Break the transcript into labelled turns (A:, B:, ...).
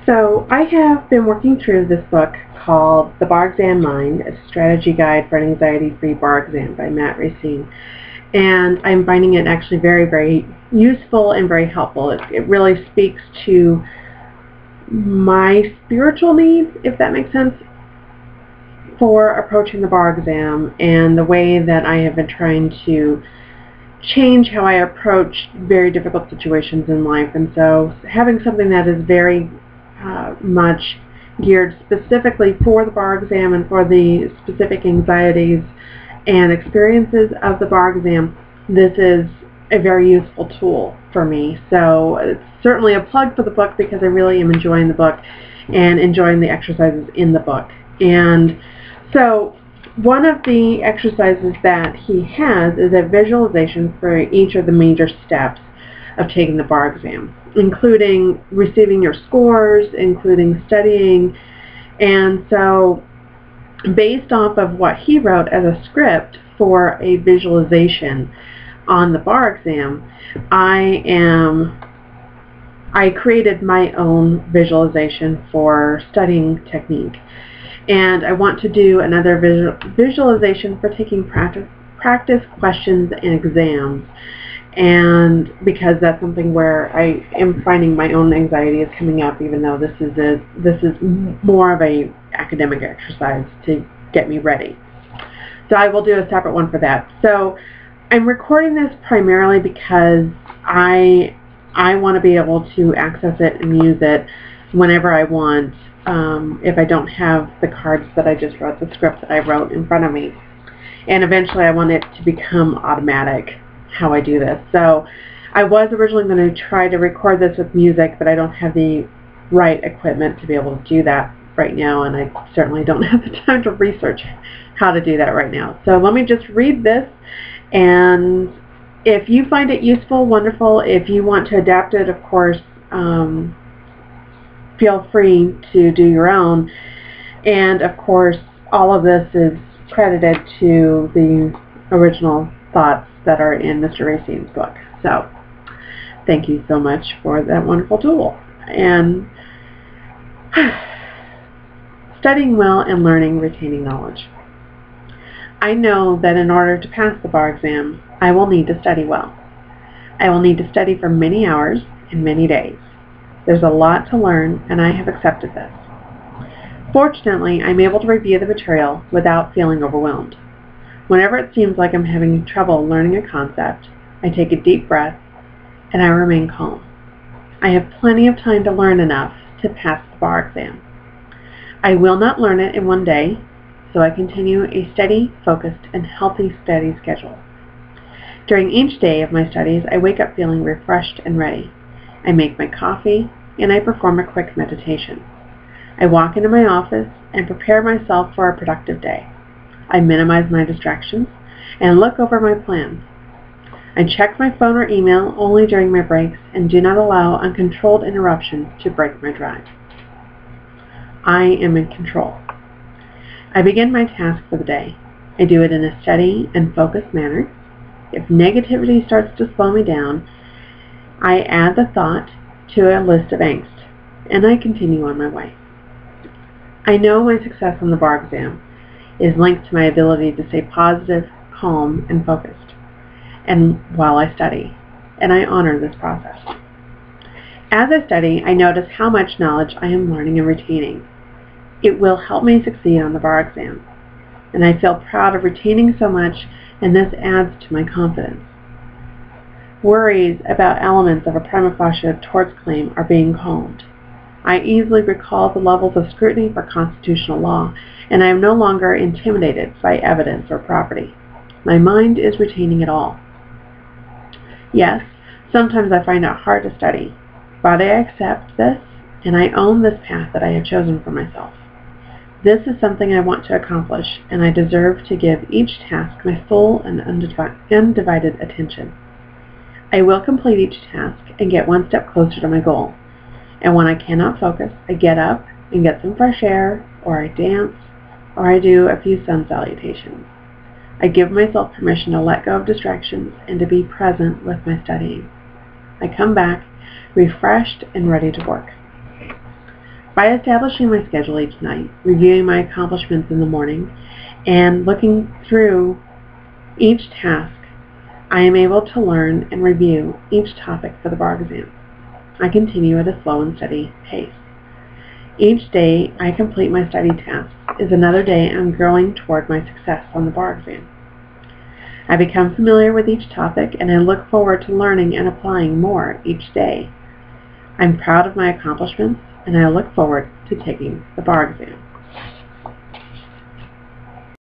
A: So I have been working through this book called The Bar Exam Mind, a strategy guide for an anxiety-free bar exam by Matt Racine. And I'm finding it actually very, very useful and very helpful. It really speaks to my spiritual needs, if that makes sense, for approaching the bar exam and the way that I have been trying to change how I approach very difficult situations in life. And so having something that is very much geared specifically for the bar exam and for the specific anxieties and experiences of the bar exam, this is a very useful tool for me. So it's certainly a plug for the book because I really am enjoying the book and enjoying the exercises in the book. And so one of the exercises that he has is a visualization for each of the major steps of taking the bar exam, including receiving your scores, including studying. And so based off of what he wrote as a script for a visualization on the bar exam, I created my own visualization for studying technique. And I want to do another visualization for taking practice questions and exams. And because that's something where I am finding my own anxiety is coming up, even though this is more of a academic exercise to get me ready. So I will do a separate one for that. So I'm recording this primarily because I want to be able to access it and use it whenever I want, if I don't have the cards that I just wrote, the script that I wrote in front of me. And eventually I want it to become automatic how I do this. So I was originally going to try to record this with music, but I don't have the right equipment to be able to do that right now, and I certainly don't have the time to research how to do that right now. So let me just read this, and if you find it useful, wonderful. If you want to adapt it, of course, feel free to do your own. And of course, all of this is credited to the original thoughts that are in Mr. Racine's book. So thank you so much for that wonderful tool. And studying well and learning, retaining knowledge. I know that in order to pass the bar exam, I will need to study well. I will need to study for many hours and many days. There's a lot to learn, and I have accepted this. Fortunately, I'm able to review the material without feeling overwhelmed. Whenever it seems like I'm having trouble learning a concept, I take a deep breath and I remain calm. I have plenty of time to learn enough to pass the bar exam. I will not learn it in one day, so I continue a steady, focused, and healthy study schedule. During each day of my studies, I wake up feeling refreshed and ready. I make my coffee and I perform a quick meditation. I walk into my office and prepare myself for a productive day. I minimize my distractions and look over my plan. I check my phone or email only during my breaks and do not allow uncontrolled interruptions to break my drive. I am in control. I begin my task for the day. I do it in a steady and focused manner. If negativity starts to slow me down, I add the thought to a list of angst, and I continue on my way. I know my success on the bar exam is linked to my ability to stay positive, calm, and focused, and while I study, and I honor this process. As I study, I notice how much knowledge I am learning and retaining. It will help me succeed on the bar exam, and I feel proud of retaining so much, and this adds to my confidence. Worries about elements of a prima facie torts claim are being calmed. I easily recall the levels of scrutiny for constitutional law, and I am no longer intimidated by evidence or property. My mind is retaining it all. Yes, sometimes I find it hard to study, but I accept this, and I own this path that I have chosen for myself. This is something I want to accomplish, and I deserve to give each task my full and undivided attention. I will complete each task and get one step closer to my goal. And when I cannot focus, I get up and get some fresh air, or I dance, or I do a few sun salutations. I give myself permission to let go of distractions and to be present with my studying. I come back refreshed and ready to work. By establishing my schedule each night, reviewing my accomplishments in the morning, and looking through each task, I am able to learn and review each topic for the bar exam. I continue at a slow and steady pace. Each day I complete my study tasks is another day I'm growing toward my success on the bar exam. I become familiar with each topic, and I look forward to learning and applying more each day. I'm proud of my accomplishments, and I look forward to taking the bar exam.